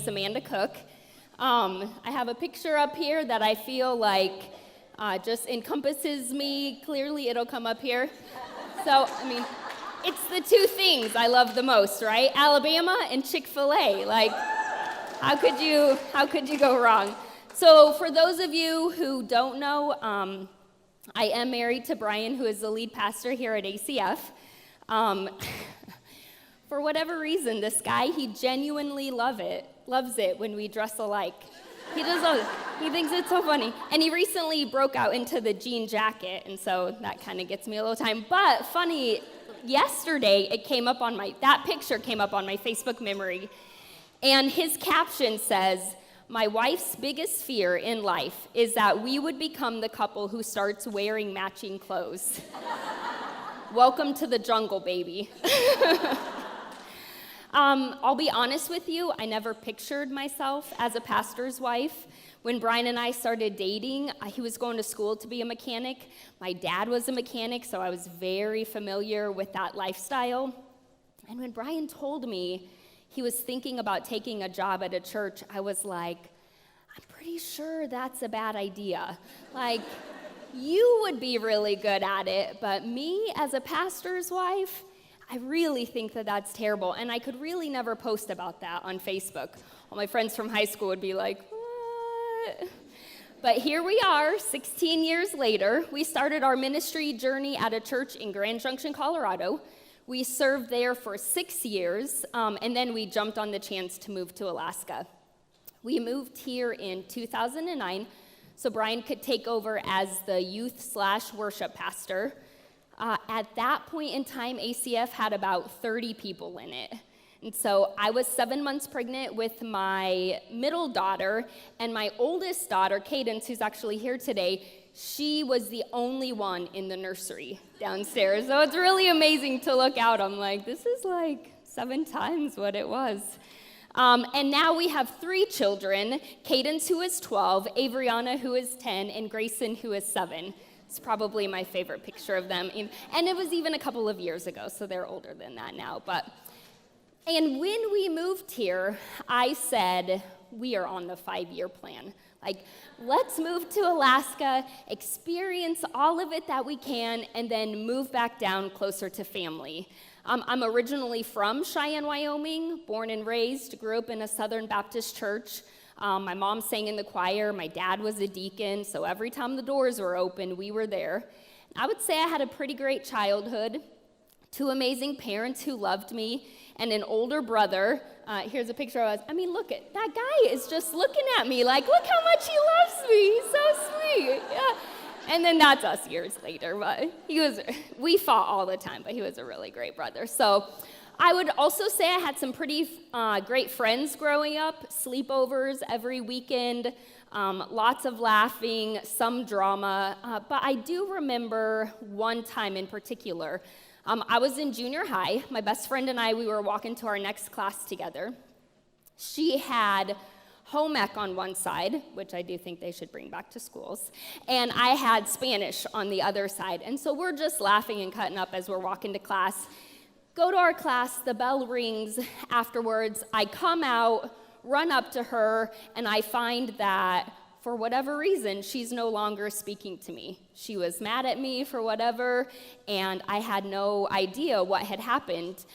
is Amanda Cook. I have a picture up here that I feel like just encompasses me. Clearly, it'll come up here. So, it's the two things I love the most, right? Alabama and Chick-fil-A. Like, how could you go wrong? So, for those of you who don't know, I am married to Brian, who is the lead pastor here at ACF. For whatever reason, this guy, he genuinely loves it when we dress alike. He just loves it. He thinks it's so funny. And he recently broke out into the jean jacket, and so that kind of gets me a little time. But funny, yesterday that picture came up on my Facebook memory, and his caption says, "My wife's biggest fear in life is that we would become the couple who starts wearing matching clothes." Welcome to the jungle, baby. I'll be honest with you, I never pictured myself as a pastor's wife. When Brian and I started dating, he was going to school to be a mechanic. My dad was a mechanic, so I was very familiar with that lifestyle. And when Brian told me he was thinking about taking a job at a church, I was like, I'm pretty sure that's a bad idea. Like, you would be really good at it, but me as a pastor's wife, I really think that that's terrible, and I could really never post about that on Facebook. All my friends from high school would be like, what? But here we are, 16 years later. We started our ministry journey at a church in Grand Junction, Colorado. We served there for 6 years, and then we jumped on the chance to move to Alaska. We moved here in 2009, so Brian could take over as the youth/worship pastor. At that point in time, ACF had about 30 people in it. And so I was 7 months pregnant with my middle daughter, and my oldest daughter, Cadence, who's actually here today, she was the only one in the nursery downstairs. So it's really amazing to look out. I'm like, this is like 7 times what it was. And now we have 3 children, Cadence, who is 12, Avriana, who is 10, and Grayson, who is 7. It's probably my favorite picture of them. And it was even a couple of years ago, so they're older than that now. And when we moved here, I said, we are on the 5-year plan. Like, let's move to Alaska, experience all of it that we can, and then move back down closer to family. I'm originally from Cheyenne, Wyoming, born and raised, grew up in a Southern Baptist church. My mom sang in the choir, my dad was a deacon, so every time the doors were open, we were there. I would say I had a pretty great childhood, 2 amazing parents who loved me, and an older brother. Here's a picture of us. look at that guy is just looking at me like, look how much he loves me. He's so sweet. Yeah. And then that's us years later. But we fought all the time, but he was a really great brother. So I would also say I had some pretty great friends growing up, sleepovers every weekend, lots of laughing, some drama. But I do remember one time in particular. I was in junior high. My best friend and I, we were walking to our next class together. She had home ec on one side, which I do think they should bring back to schools, and I had Spanish on the other side. And so we're just laughing and cutting up as we're walking to class. Go to our class, the bell rings afterwards. I come out, run up to her, and I find that for whatever reason, she's no longer speaking to me. She was mad at me for whatever, and I had no idea what had happened.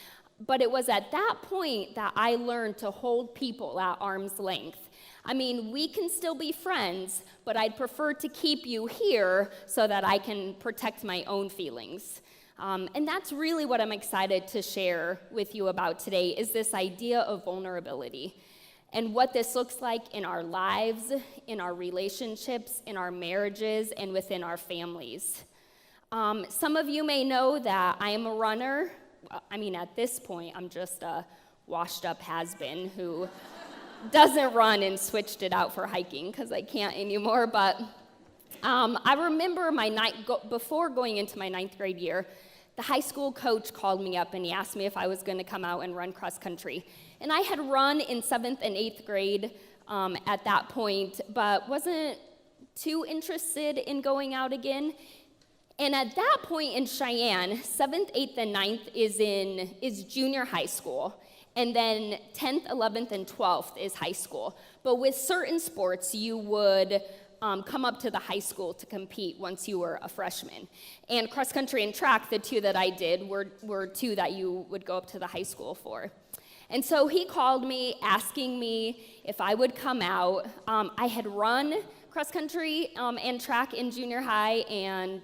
But it was at that point that I learned to hold people at arm's length. We can still be friends, but I'd prefer to keep you here so that I can protect my own feelings. And that's really what I'm excited to share with you about today, is this idea of vulnerability and what this looks like in our lives, in our relationships, in our marriages, and within our families. Some of you may know that I am a runner. At this point, I'm just a washed-up has-been who doesn't run and switched it out for hiking because I can't anymore. But I remember before going into my 9th grade year, the high school coach called me up and he asked me if I was going to come out and run cross country. And I had run in 7th and 8th grade at that point, but wasn't too interested in going out again. And at that point in Cheyenne, 7th, 8th, and 9th is junior high school. And then 10th, 11th, and 12th is high school. But with certain sports, you would come up to the high school to compete once you were a freshman. And cross country and track, the two that I did, were two that you would go up to the high school for. And so he called me asking me if I would come out. I had run cross country and track in junior high, and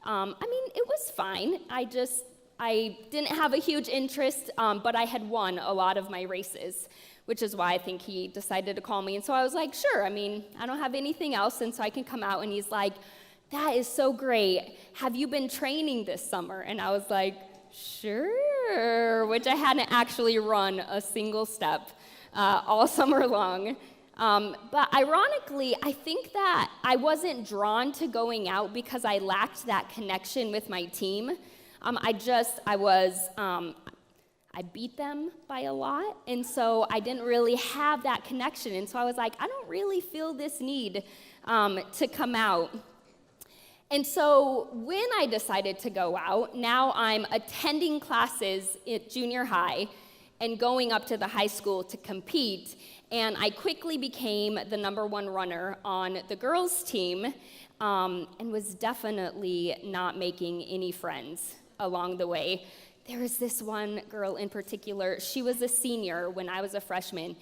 it was fine. I didn't have a huge interest, but I had won a lot of my races, which is why I think he decided to call me. And so I was like, sure, I don't have anything else, and so I can come out. And he's like, that is so great. Have you been training this summer? And I was like, sure, which I hadn't actually run a single step all summer long. But ironically, I think that I wasn't drawn to going out because I lacked that connection with my team. I beat them by a lot, and so I didn't really have that connection. And so I was like, I don't really feel this need to come out. And so when I decided to go out, now I'm attending classes at junior high and going up to the high school to compete, and I quickly became the number one runner on the girls' team, and was definitely not making any friends along the way. There was this one girl in particular. She was a senior when I was a freshman,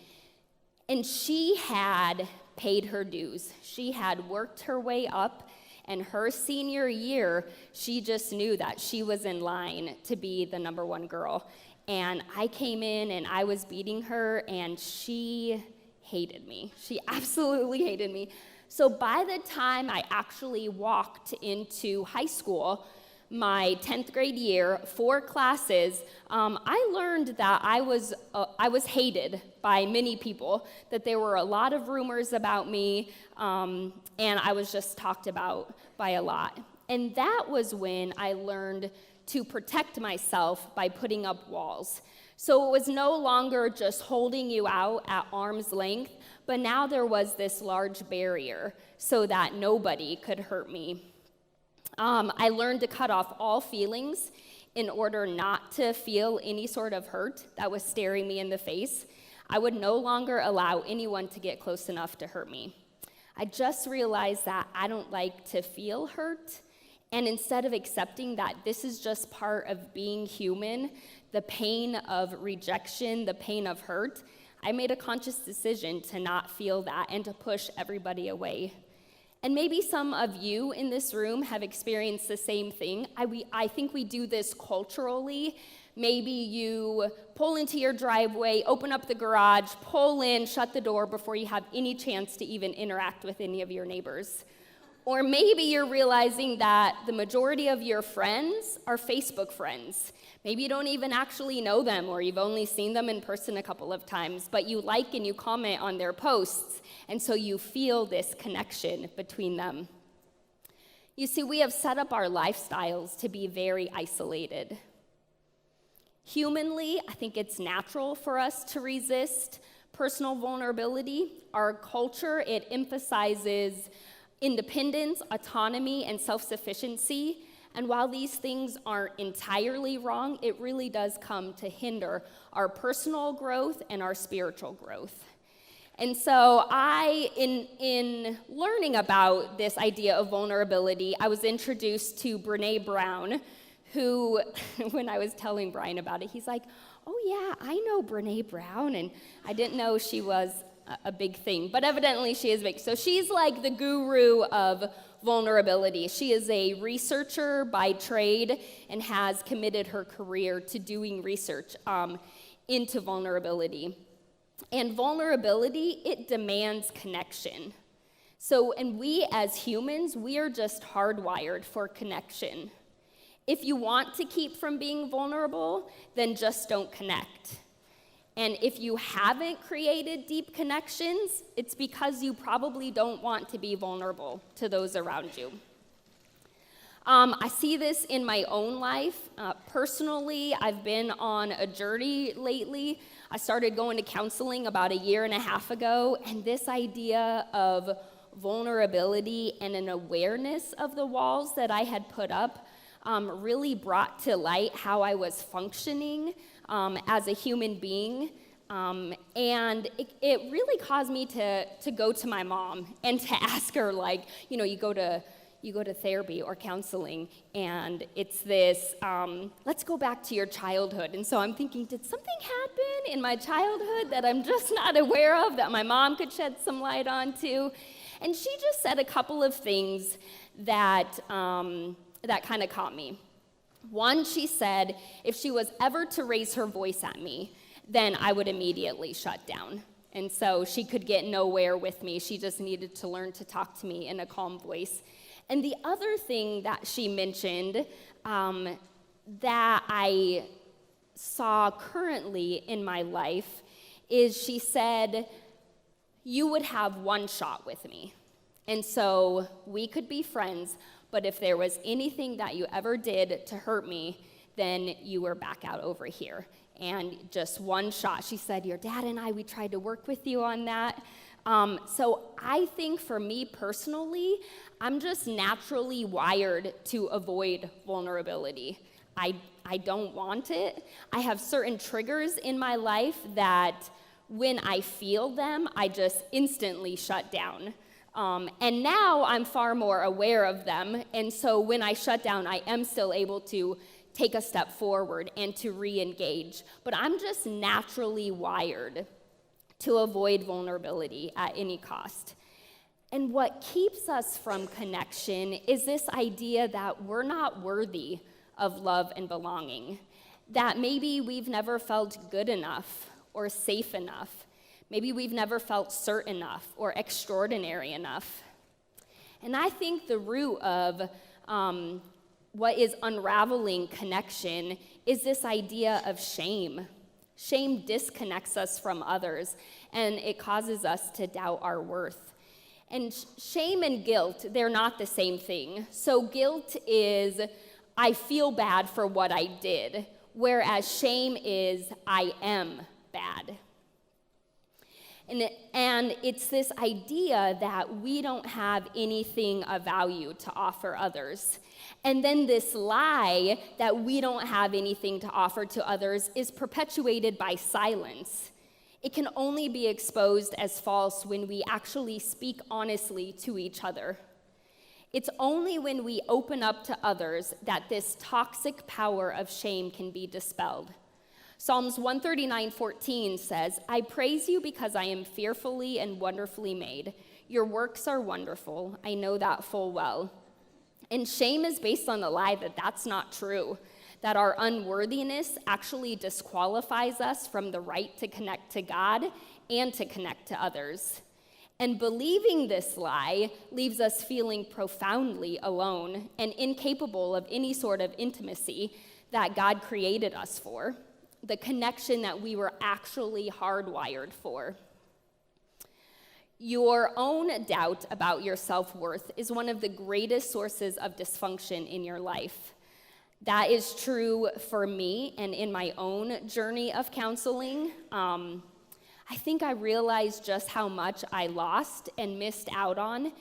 and she had paid her dues. She had worked her way up, and her senior year, she just knew that she was in line to be the number one girl. And I came in, and I was beating her, and she hated me. She absolutely hated me. So by the time I actually walked into high school, my 10th grade year, 4 classes, I learned that I was hated by many people, that there were a lot of rumors about me, and I was just talked about by a lot. And that was when I learned to protect myself by putting up walls. So it was no longer just holding you out at arm's length, but now there was this large barrier so that nobody could hurt me. I learned to cut off all feelings in order not to feel any sort of hurt that was staring me in the face. I would no longer allow anyone to get close enough to hurt me. I just realized that I don't like to feel hurt, and instead of accepting that this is just part of being human, the pain of rejection, the pain of hurt, I made a conscious decision to not feel that and to push everybody away. And maybe some of you in this room have experienced the same thing. I think we do this culturally. Maybe you pull into your driveway, open up the garage, pull in, shut the door before you have any chance to even interact with any of your neighbors. Or maybe you're realizing that the majority of your friends are Facebook friends. Maybe you don't even actually know them, or you've only seen them in person a couple of times, but you like and you comment on their posts, and so you feel this connection between them. You see, we have set up our lifestyles to be very isolated. Humanly, I think it's natural for us to resist personal vulnerability. Our culture, it emphasizes independence, autonomy, and self-sufficiency. And while these things aren't entirely wrong, it really does come to hinder our personal growth and our spiritual growth. And so in learning about this idea of vulnerability, I was introduced to Brené Brown, who, when I was telling Brian about it, he's like, oh yeah, I know Brené Brown, and I didn't know she was a big thing, but evidently she is big. So she's like the guru of vulnerability. She is a researcher by trade and has committed her career to doing research into vulnerability. And vulnerability, it demands connection. So, and we as humans, we are just hardwired for connection. If you want to keep from being vulnerable, then just don't connect. And if you haven't created deep connections, it's because you probably don't want to be vulnerable to those around you. I see this in my own life. Personally, I've been on a journey lately. I started going to counseling about 1.5 years ago, and this idea of vulnerability and an awareness of the walls that I had put up, really brought to light how I was functioning as a human being. And it really caused me to go to my mom and to ask her, like, you go to therapy or counseling, and it's this, let's go back to your childhood. And so I'm thinking, did something happen in my childhood that I'm just not aware of, that my mom could shed some light on too? And she just said a couple of things that kind of caught me. One, she said, if she was ever to raise her voice at me, then I would immediately shut down. And so she could get nowhere with me. She just needed to learn to talk to me in a calm voice. And the other thing that she mentioned that I saw currently in my life is she said, you would have one shot with me. And so we could be friends, but if there was anything that you ever did to hurt me, then you were back out over here. And just one shot. She said, your dad and I, we tried to work with you on that. So I think for me personally, I'm just naturally wired to avoid vulnerability. I don't want it. I have certain triggers in my life that when I feel them, I just instantly shut down. And now I'm far more aware of them. And so when I shut down, I am still able to take a step forward and to re-engage. But I'm just naturally wired to avoid vulnerability at any cost. And what keeps us from connection is this idea that we're not worthy of love and belonging, that maybe we've never felt good enough or safe enough. Maybe we've never felt certain enough or extraordinary enough. And I think the root of what is unraveling connection is this idea of shame. Shame disconnects us from others, and it causes us to doubt our worth. And shame and guilt, they're not the same thing. So guilt is, I feel bad for what I did, whereas shame is, I am bad. And it's this idea that we don't have anything of value to offer others. And then this lie that we don't have anything to offer to others is perpetuated by silence. It can only be exposed as false when we actually speak honestly to each other. It's only when we open up to others that this toxic power of shame can be dispelled. Psalms 139:14 says, I praise you because I am fearfully and wonderfully made. Your works are wonderful. I know that full well. And shame is based on the lie that that's not true, that our unworthiness actually disqualifies us from the right to connect to God and to connect to others. And believing this lie leaves us feeling profoundly alone and incapable of any sort of intimacy that God created us for, the connection that we were actually hardwired for. Your own doubt about your self-worth is one of the greatest sources of dysfunction in your life. That is true for me and in my own journey of counseling. I think I realized just how much I lost and missed out on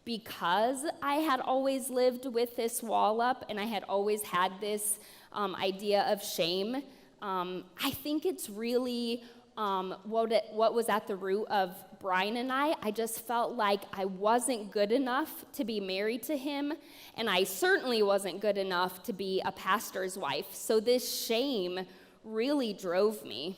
because I had always lived with this wall up and I had always had this idea of shame. I think it's really what was at the root of Brian and I just felt like I wasn't good enough to be married to him, and I certainly wasn't good enough to be a pastor's wife. So this shame really drove me.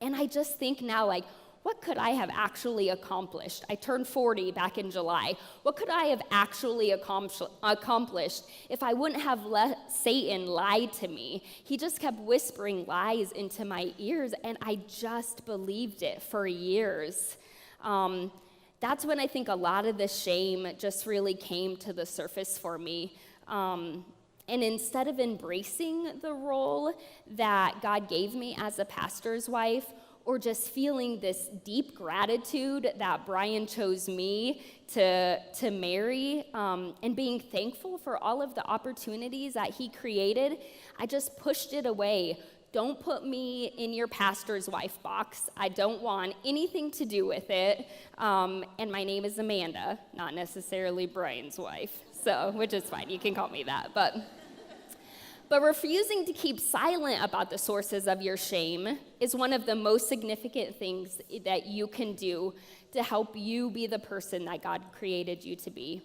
And I just think now, like, what could I have actually accomplished? I turned 40 back in July. What could I have actually accomplished if I wouldn't have let Satan lie to me? He just kept whispering lies into my ears, and I just believed it for years. That's when I think a lot of the shame just really came to the surface for me. And instead of embracing the role that God gave me as a pastor's wife, or just feeling this deep gratitude that Brian chose me to marry, and being thankful for all of the opportunities that he created, I just pushed it away. Don't put me in your pastor's wife box. I don't want anything to do with it. And my name is Amanda, not necessarily Brian's wife, so which is fine. You can call me that. But But refusing to keep silent about the sources of your shame is one of the most significant things that you can do to help you be the person that God created you to be.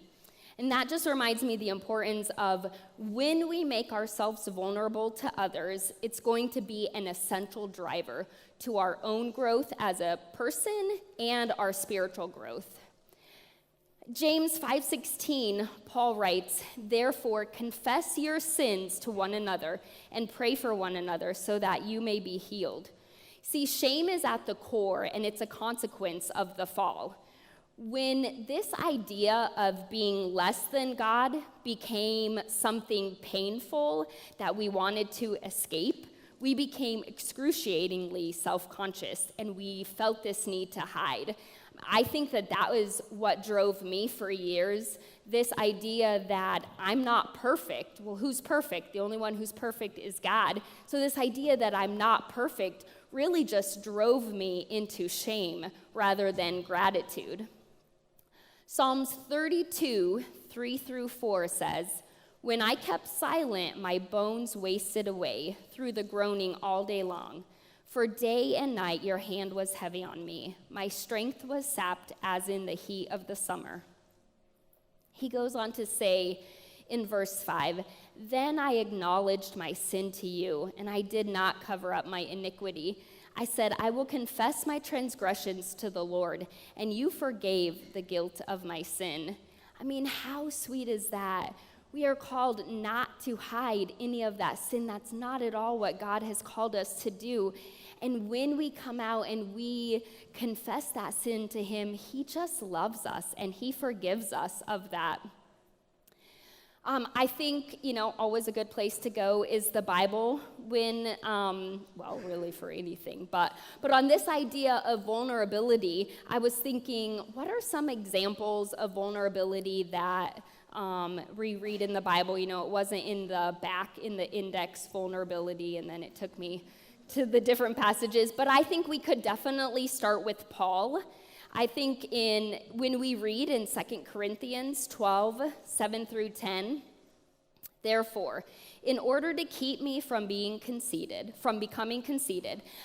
And that just reminds me the importance of when we make ourselves vulnerable to others, it's going to be an essential driver to our own growth as a person and our spiritual growth. James 5:16, Paul writes, "Therefore confess your sins to one another and pray for one another so that you may be healed." See, shame is at the core, and it's a consequence of the fall. When this idea of being less than God became something painful that we wanted to escape, we became excruciatingly self-conscious, and we felt this need to hide. I think that was what drove me for years, this idea that I'm not perfect. Well, who's perfect? The only one who's perfect is God. So this idea that I'm not perfect really just drove me into shame rather than gratitude. Psalms 32, 3-4 says, "When I kept silent, my bones wasted away through the groaning all day long. For day and night your hand was heavy on me. My strength was sapped as in the heat of the summer." He goes on to say in verse 5, "Then I acknowledged my sin to you, and I did not cover up my iniquity. I said, I will confess my transgressions to the Lord, and you forgave the guilt of my sin." I mean, how sweet is that? We are called not to hide any of that sin. That's not at all what God has called us to do. And when we come out and we confess that sin to Him, He just loves us and He forgives us of that. I think, always a good place to go is the Bible when, really for anything. But on this idea of vulnerability, I was thinking, what are some examples of vulnerability that we read in the Bible? It wasn't in the back, in the index, vulnerability, and then it took me to the different passages. But I think we could definitely start with Paul. I think when we read in 2 Corinthians 12, 7-10, "Therefore, in order to keep me from becoming conceited,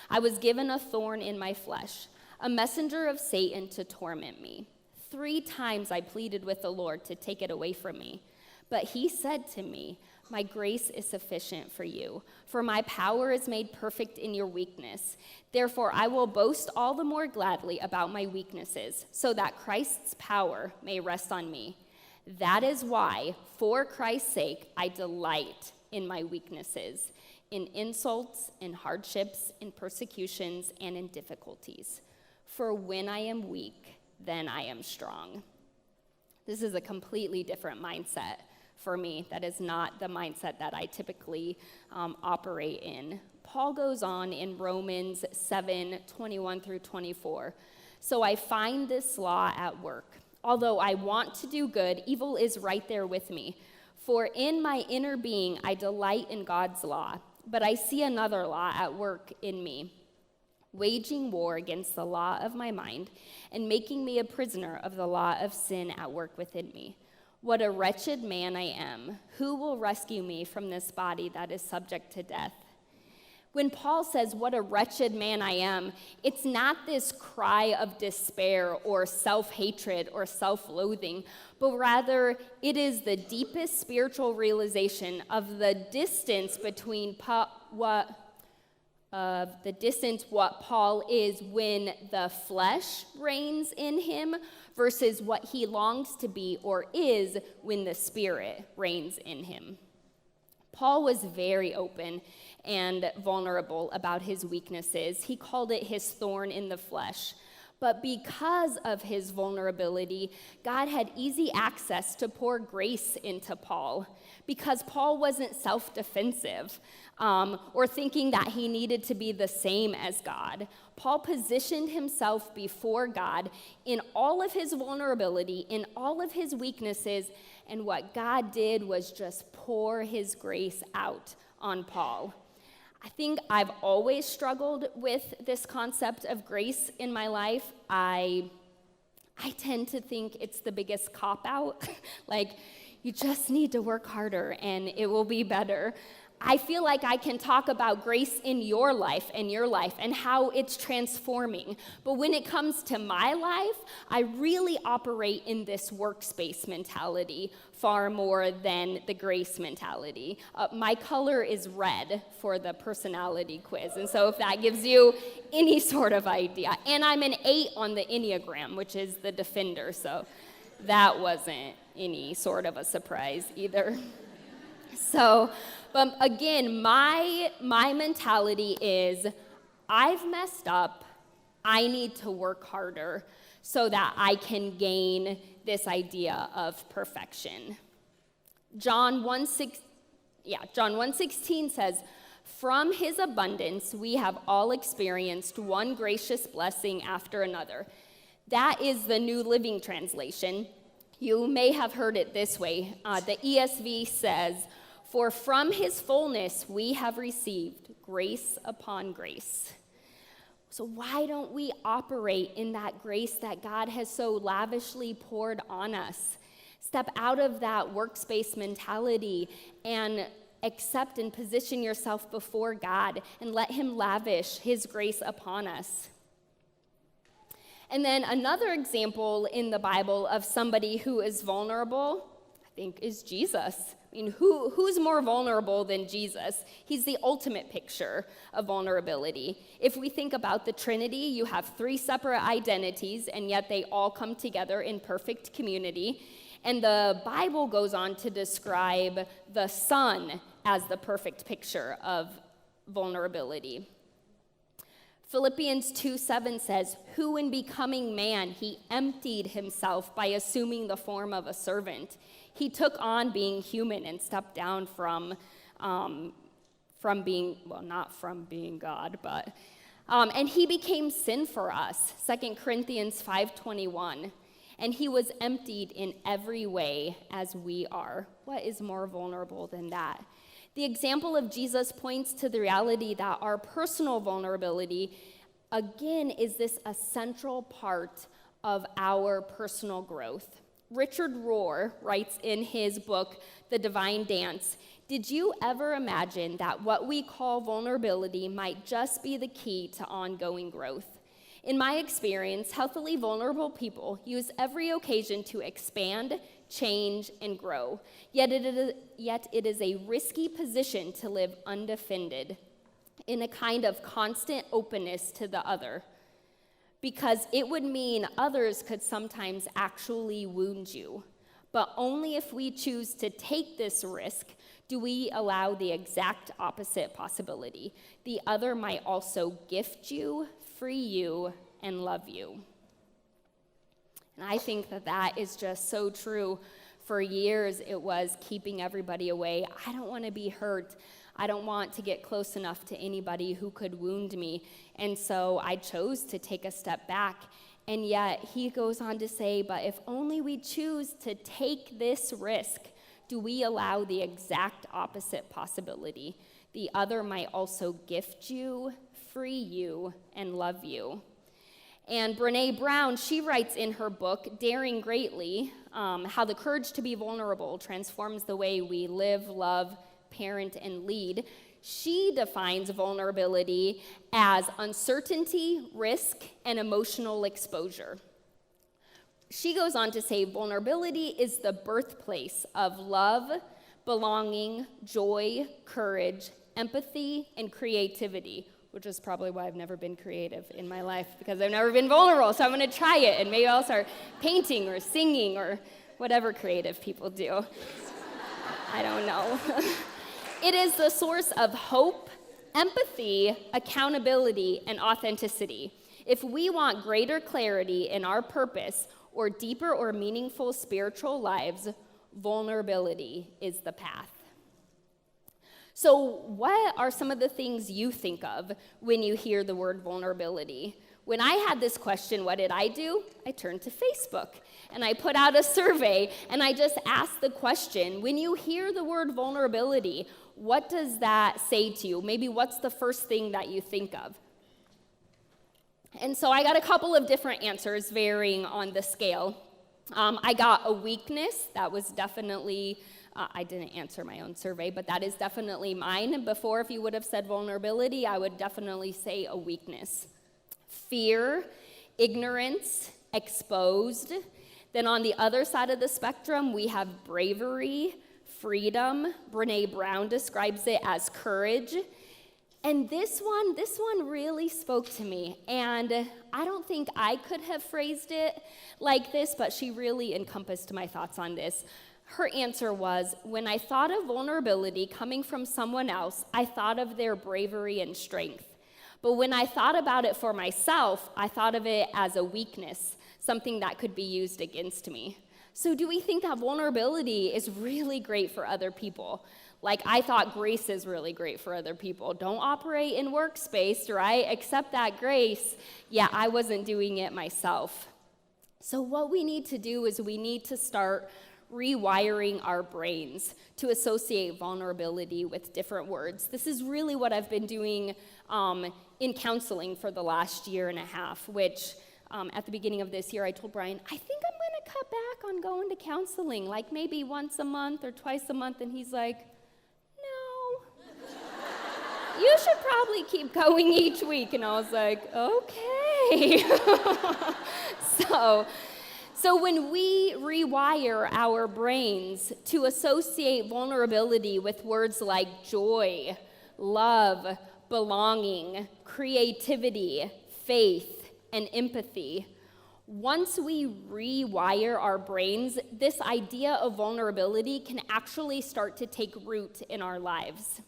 I was given a thorn in my flesh, a messenger of Satan to torment me. 3 times I pleaded with the Lord to take it away from me. But He said to me, 'My grace is sufficient for you, for my power is made perfect in your weakness. Therefore, I will boast all the more gladly about my weaknesses, so that Christ's power may rest on me. That is why, for Christ's sake, I delight in my weaknesses, in insults, in hardships, in persecutions, and in difficulties. For when I am weak, then I am strong.'" This is a completely different mindset for me. That is not the mindset that I typically operate in. Paul goes on in Romans 7, 21-24. "So I find this law at work. Although I want to do good, evil is right there with me. For in my inner being I delight in God's law, but I see another law at work in me, waging war against the law of my mind and making me a prisoner of the law of sin at work within me. What a wretched man I am. Who will rescue me from this body that is subject to death?" When Paul says, "What a wretched man I am," it's not this cry of despair or self-hatred or self-loathing, but rather it is the deepest spiritual realization of the distance between what Paul is when the flesh reigns in him versus what he longs to be or is when the Spirit reigns in him. Paul was very open and vulnerable about his weaknesses. He called it his thorn in the flesh. But because of his vulnerability, God had easy access to pour grace into Paul, because Paul wasn't self-defensive or thinking that he needed to be the same as God. Paul positioned himself before God in all of his vulnerability, in all of his weaknesses, and what God did was just pour His grace out on Paul. I think I've always struggled with this concept of grace in my life. I tend to think it's the biggest cop-out. Like, you just need to work harder and it will be better. I feel like I can talk about grace in your life and your life and how it's transforming. But when it comes to my life, I really operate in this workspace mentality far more than the grace mentality. My color is red for the personality quiz. And so if that gives you any sort of idea. And I'm an 8 on the Enneagram, which is the defender. So that wasn't any sort of a surprise either. So, again, my mentality is I've messed up. I need to work harder so that I can gain this idea of perfection. John 1:16 says, "From his abundance we have all experienced one gracious blessing after another." That is the New Living Translation. You may have heard it this way. The ESV says, "For from his fullness we have received grace upon grace." So why don't we operate in that grace that God has so lavishly poured on us? Step out of that workspace mentality and accept and position yourself before God and let him lavish his grace upon us. And then another example in the Bible of somebody who is vulnerable, I think, is Jesus. I mean, who's more vulnerable than Jesus? He's the ultimate picture of vulnerability. If we think about the Trinity, you have 3 separate identities, and yet they all come together in perfect community. And the Bible goes on to describe the Son as the perfect picture of vulnerability. Philippians 2:7 says, "Who in becoming man, he emptied himself by assuming the form of a servant. He took on being human and stepped down from being, well, not from being God, but, and he became sin for us." 2 Corinthians 5:21. "And he was emptied in every way as we are." What is more vulnerable than that? The example of Jesus points to the reality that our personal vulnerability, again, is this a central part of our personal growth. Richard Rohr writes in his book, The Divine Dance, "Did you ever imagine that what we call vulnerability might just be the key to ongoing growth? In my experience, healthily vulnerable people use every occasion to expand, change, and grow. Yet it is a risky position to live undefended, in a kind of constant openness to the other, because it would mean others could sometimes actually wound you. But only if we choose to take this risk do we allow the exact opposite possibility. The other might also gift you, free you, and love you." And I think that is just so true. For years, it was keeping everybody away. I don't want to be hurt. I don't want to get close enough to anybody who could wound me. And so I chose to take a step back. And yet he goes on to say, but if only we choose to take this risk, do we allow the exact opposite possibility? The other might also gift you, free you, and love you. And Brené Brown, she writes in her book, Daring Greatly, how the courage to be vulnerable transforms the way we live, love, parent, and lead. She defines vulnerability as uncertainty, risk, and emotional exposure. She goes on to say vulnerability is the birthplace of love, belonging, joy, courage, empathy, and creativity, which is probably why I've never been creative in my life, because I've never been vulnerable. So I'm going to try it, and maybe I'll start painting or singing or whatever creative people do. I don't know. It is the source of hope, empathy, accountability, and authenticity. If we want greater clarity in our purpose or deeper or meaningful spiritual lives, vulnerability is the path. So what are some of the things you think of when you hear the word vulnerability? When I had this question, what did I do? I turned to Facebook, and I put out a survey, and I just asked the question, when you hear the word vulnerability, what does that say to you? Maybe what's the first thing that you think of? And so I got a couple of different answers varying on the scale. I got a weakness. That was definitely I didn't answer my own survey, but that is definitely mine. Before, if you would have said vulnerability, I would definitely say a weakness. Fear, ignorance, exposed. Then on the other side of the spectrum, we have bravery, freedom. Brené Brown describes it as courage. And this one really spoke to me. And I don't think I could have phrased it like this, but she really encompassed my thoughts on this. Her answer was, when I thought of vulnerability coming from someone else, I thought of their bravery and strength. But when I thought about it for myself, I thought of it as a weakness, something that could be used against me. So do we think that vulnerability is really great for other people? Like, I thought grace is really great for other people. Don't operate in workspace, right? Accept that grace. Yeah, I wasn't doing it myself. So what we need to do is we need to start rewiring our brains to associate vulnerability with different words. This is really what I've been doing in counseling for the last year and a half, which at the beginning of this year, I told Brian, I think I'm going to cut back on going to counseling, like maybe once a month or twice a month. And he's like, you should probably keep going each week. And I was like, okay. So when we rewire our brains to associate vulnerability with words like joy, love, belonging, creativity, faith, and empathy, once we rewire our brains, this idea of vulnerability can actually start to take root in our lives.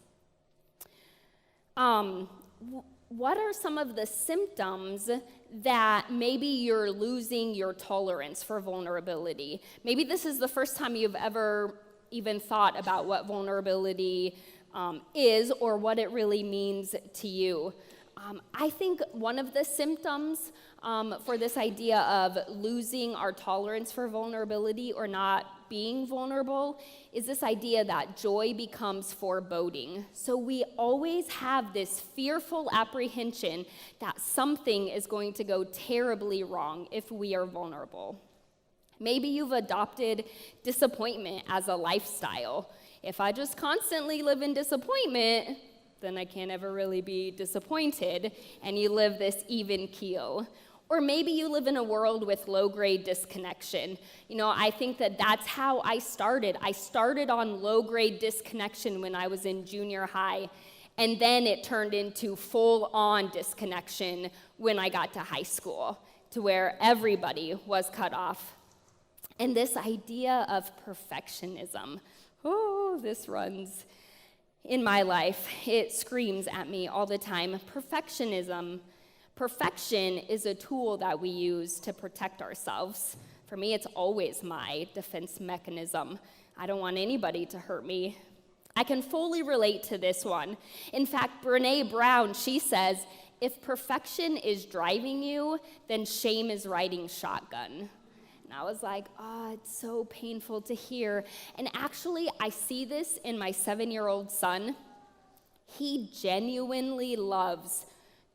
What are some of the symptoms that maybe you're losing your tolerance for vulnerability? Maybe this is the first time you've ever even thought about what vulnerability is or what it really means to you. I think one of the symptoms for this idea of losing our tolerance for vulnerability or not being vulnerable is this idea that joy becomes foreboding. So we always have this fearful apprehension that something is going to go terribly wrong if we are vulnerable. Maybe you've adopted disappointment as a lifestyle. If I just constantly live in disappointment, then I can't ever really be disappointed, and you live this even keel. Or maybe you live in a world with low-grade disconnection. You know, I think that that's how I started. I started on low-grade disconnection when I was in junior high, and then it turned into full-on disconnection when I got to high school, to where everybody was cut off. And this idea of perfectionism, this runs in my life. It screams at me all the time. Perfectionism. Perfection is a tool that we use to protect ourselves. For me, it's always my defense mechanism. I don't want anybody to hurt me. I can fully relate to this one. In fact, Brené Brown, she says, if perfection is driving you, then shame is riding shotgun. And I was like, it's so painful to hear. And actually, I see this in my 7-year-old son. He genuinely loves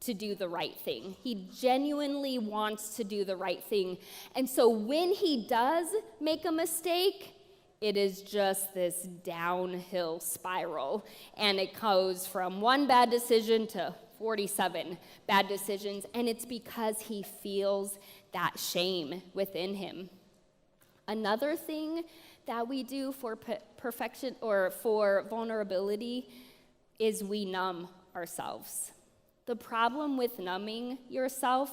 to do the right thing. He genuinely wants to do the right thing. And so when he does make a mistake, it is just this downhill spiral. And it goes from one bad decision to 47 bad decisions. And it's because he feels that shame within him. Another thing that we do for perfection or for vulnerability is we numb ourselves. The problem with numbing yourself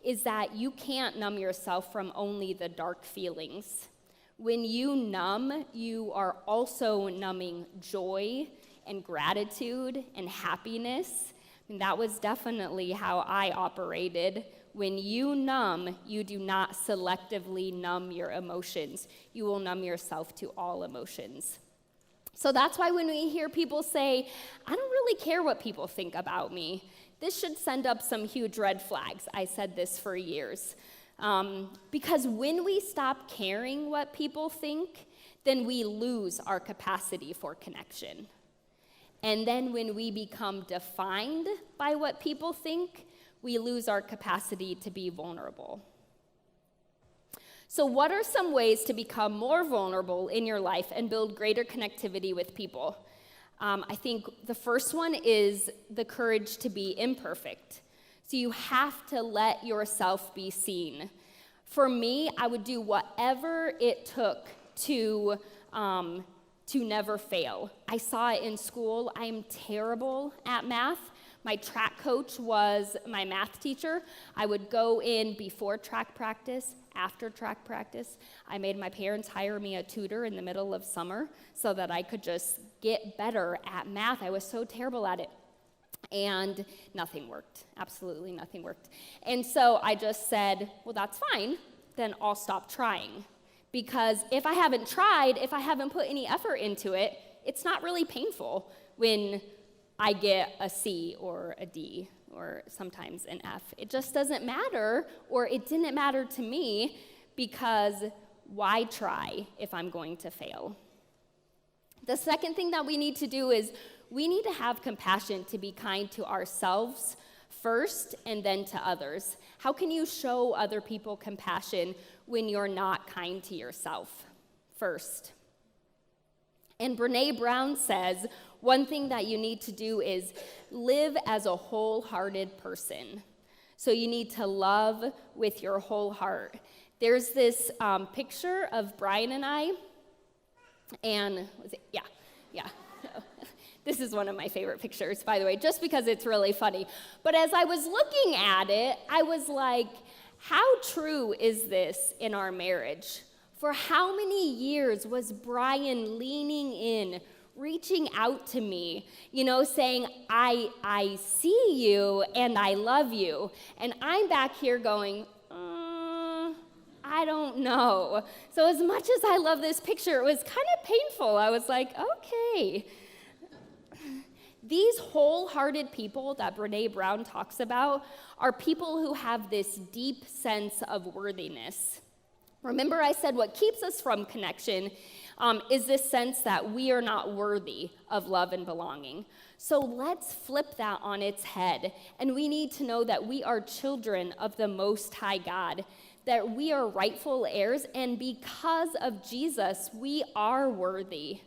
is that you can't numb yourself from only the dark feelings. When you numb, you are also numbing joy and gratitude and happiness. And that was definitely how I operated. When you numb, you do not selectively numb your emotions. You will numb yourself to all emotions. So that's why when we hear people say, I don't really care what people think about me, this should send up some huge red flags. I said this for years. Because when we stop caring what people think, then we lose our capacity for connection. And then when we become defined by what people think, we lose our capacity to be vulnerable. So what are some ways to become more vulnerable in your life and build greater connectivity with people? I think the first one is the courage to be imperfect. So you have to let yourself be seen. For me, I would do whatever it took to never fail. I saw it in school. I am terrible at math. My track coach was my math teacher. I would go in before track practice, after track practice. I made my parents hire me a tutor in the middle of summer so that I could just get better at math. I was so terrible at it. And nothing worked. Absolutely nothing worked. And so I just said, well, that's fine. Then I'll stop trying. Because if I haven't tried, if I haven't put any effort into it, it's not really painful when I get a C or a D or sometimes an F. It just doesn't matter, or it didn't matter to me, because why try if I'm going to fail? The second thing that we need to do is we need to have compassion to be kind to ourselves first and then to others. How can you show other people compassion when you're not kind to yourself first? And Brené Brown says, one thing that you need to do is live as a wholehearted person. So you need to love with your whole heart. There's this picture of Brian and I, and yeah. This is one of my favorite pictures, by the way, just because it's really funny. But as I was looking at it, I was like, how true is this in our marriage? For how many years was Brian leaning in, reaching out to me, saying, I see you and I love you. And I'm back here going, I don't know. So as much as I love this picture, it was kind of painful. I was like, okay. These wholehearted people that Brené Brown talks about are people who have this deep sense of worthiness. Remember, I said what keeps us from connection is this sense that we are not worthy of love and belonging. So let's flip that on its head, and we need to know that we are children of the Most High God, that we are rightful heirs, and because of Jesus, we are worthy.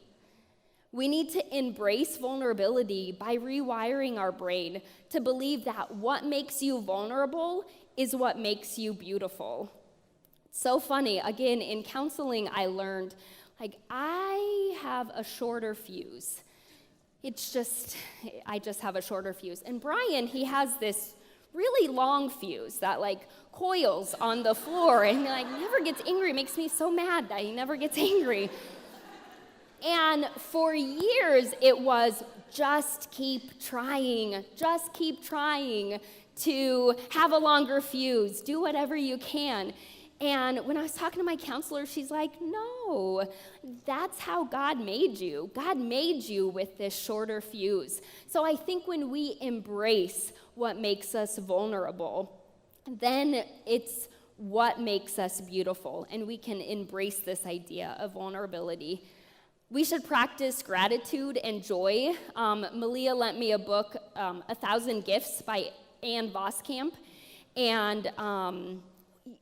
We need to embrace vulnerability by rewiring our brain to believe that what makes you vulnerable is what makes you beautiful. It's so funny. Again, in counseling, I learned, I have a shorter fuse. I just have a shorter fuse. And Brian, he has this really long fuse that coils on the floor, and he never gets angry. It makes me so mad that he never gets angry. And for years, it was just keep trying to have a longer fuse, do whatever you can. And when I was talking to my counselor, she's like, no, that's how God made you. God made you with this shorter fuse. So I think when we embrace what makes us vulnerable, then it's what makes us beautiful, and we can embrace this idea of vulnerability. We should practice gratitude and joy. Malia lent me a book, 1,000 Gifts by Ann Voskamp. And,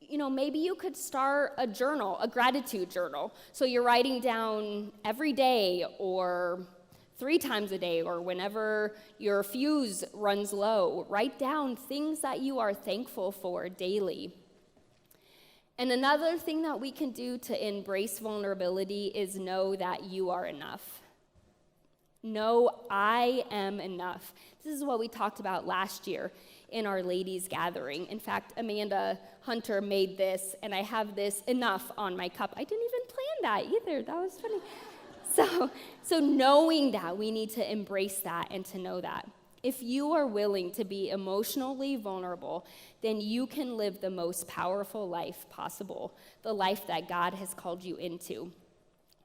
maybe you could start a journal, a gratitude journal. So you're writing down every day or 3 times a day or whenever your fuse runs low. Write down things that you are thankful for daily. And another thing that we can do to embrace vulnerability is know that you are enough. Know I am enough. This is what we talked about last year in our ladies' gathering. In fact, Amanda Hunter made this, and I have this enough on my cup. I didn't even plan that either. That was funny. So knowing that, we need to embrace that and to know that. If you are willing to be emotionally vulnerable, then you can live the most powerful life possible, the life that God has called you into.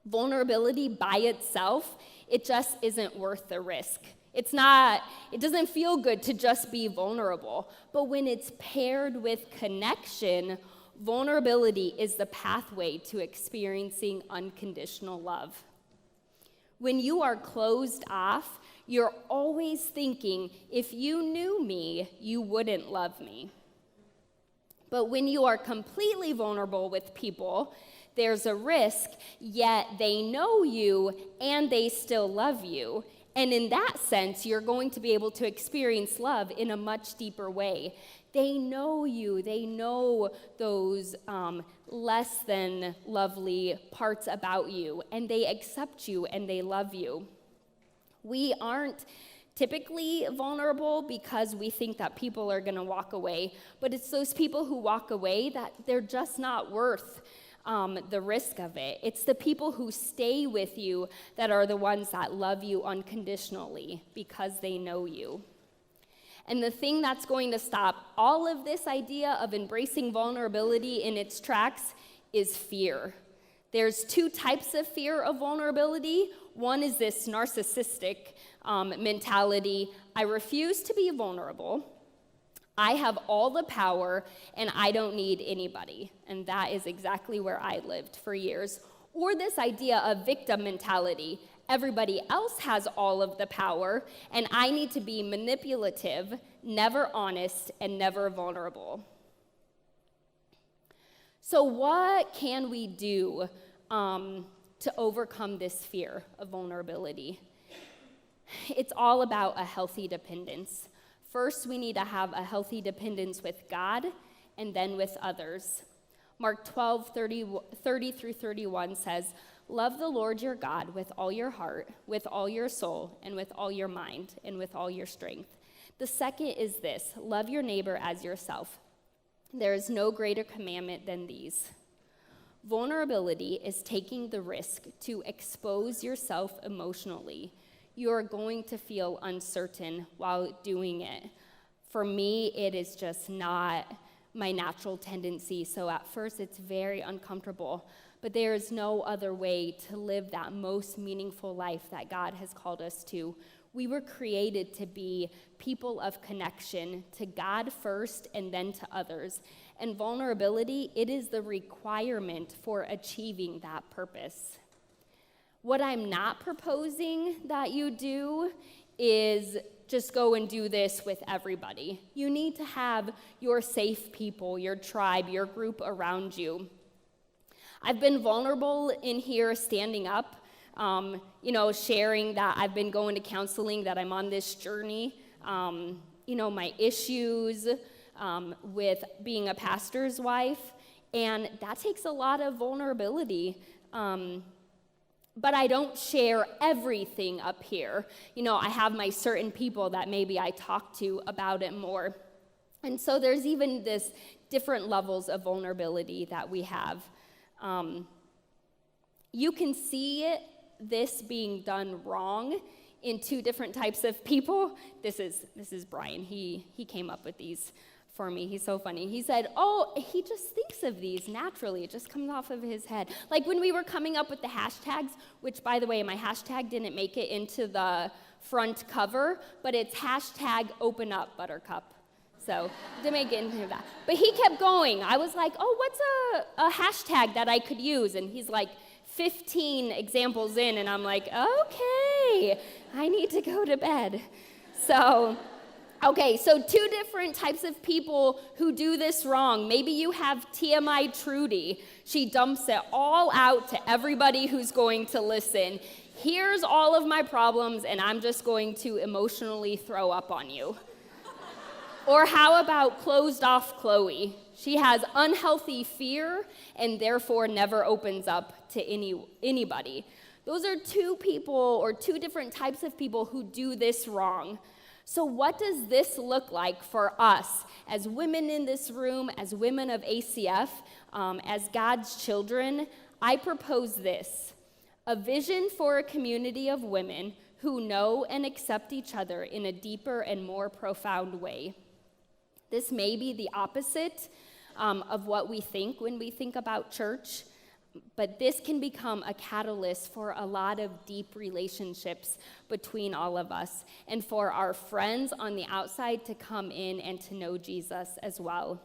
Vulnerability by itself, it just isn't worth the risk. It doesn't feel good to just be vulnerable, but when it's paired with connection, vulnerability is the pathway to experiencing unconditional love. When you are closed off, you're always thinking, if you knew me, you wouldn't love me. But when you are completely vulnerable with people, there's a risk, yet they know you and they still love you. And in that sense, you're going to be able to experience love in a much deeper way. They know you. They know those less than lovely parts about you, and they accept you and they love you. We aren't typically vulnerable because we think that people are going to walk away, but it's those people who walk away that they're just not worth the risk of it. It's the people who stay with you that are the ones that love you unconditionally because they know you. And the thing that's going to stop all of this idea of embracing vulnerability in its tracks is fear. There's two types of fear of vulnerability. One is this narcissistic mentality. I refuse to be vulnerable. I have all the power, and I don't need anybody. And that is exactly where I lived for years. Or this idea of victim mentality. Everybody else has all of the power, and I need to be manipulative, never honest, and never vulnerable. So what can we do to overcome this fear of vulnerability? It's all about a healthy dependence. First, we need to have a healthy dependence with God and then with others. Mark 12:30 through 31 says, "Love the Lord your God with all your heart, with all your soul, and with all your mind, and with all your strength." The second is this: love your neighbor as yourself. There is no greater commandment than these. Vulnerability is taking the risk to expose yourself emotionally. You are going to feel uncertain while doing it. For me, it is just not my natural tendency, so at first it's very uncomfortable, but there is no other way to live that most meaningful life that God has called us to. We were created to be people of connection to God first and then to others. And vulnerability, it is the requirement for achieving that purpose. What I'm not proposing that you do is just go and do this with everybody. You need to have your safe people, your tribe, your group around you. I've been vulnerable in here standing up, sharing that I've been going to counseling, that I'm on this journey, my issues with being a pastor's wife, and that takes a lot of vulnerability. But I don't share everything up here. I have my certain people that maybe I talk to about it more. And so there's even this different levels of vulnerability that we have. You can see this being done wrong in two different types of people. This is Brian. He came up with these for me. He's so funny. He said, he just thinks of these naturally. It just comes off of his head. Like when we were coming up with the hashtags, which, by the way, my hashtag didn't make it into the front cover, but it's hashtag open up buttercup. So to make it into that. But he kept going. I was like, what's a hashtag that I could use? And he's like 15 examples in, and I'm like, okay, I need to go to bed. So two different types of people who do this wrong. Maybe you have TMI Trudy. She dumps it all out to everybody who's going to listen. Here's all of my problems, and I'm just going to emotionally throw up on you. Or how about closed off Chloe? She has unhealthy fear and therefore never opens up to anybody. Those are two people or two different types of people who do this wrong. So what does this look like for us as women in this room, as women of ACF, as God's children? I propose this: a vision for a community of women who know and accept each other in a deeper and more profound way. This may be the opposite of what we think when we think about church, but this can become a catalyst for a lot of deep relationships between all of us, and for our friends on the outside to come in and to know Jesus as well.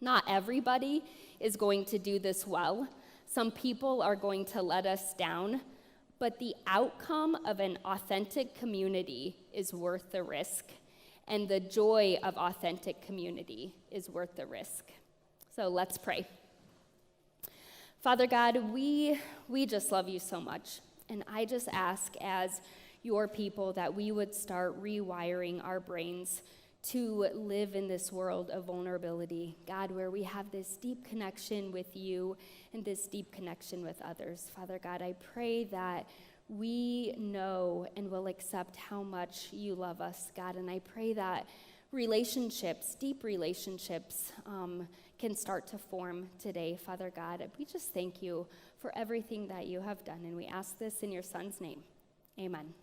Not everybody is going to do this well. Some people are going to let us down, but the outcome of an authentic community is worth the risk. and the joy of authentic community is worth the risk. So let's pray. Father God, we just love you so much. And I just ask as your people that we would start rewiring our brains to live in this world of vulnerability, God, where we have this deep connection with you and this deep connection with others. Father God, I pray that we know and will accept how much you love us, God, and I pray that relationships, deep relationships, can start to form today, Father God. We just thank you for everything that you have done, and we ask this in your Son's name. Amen.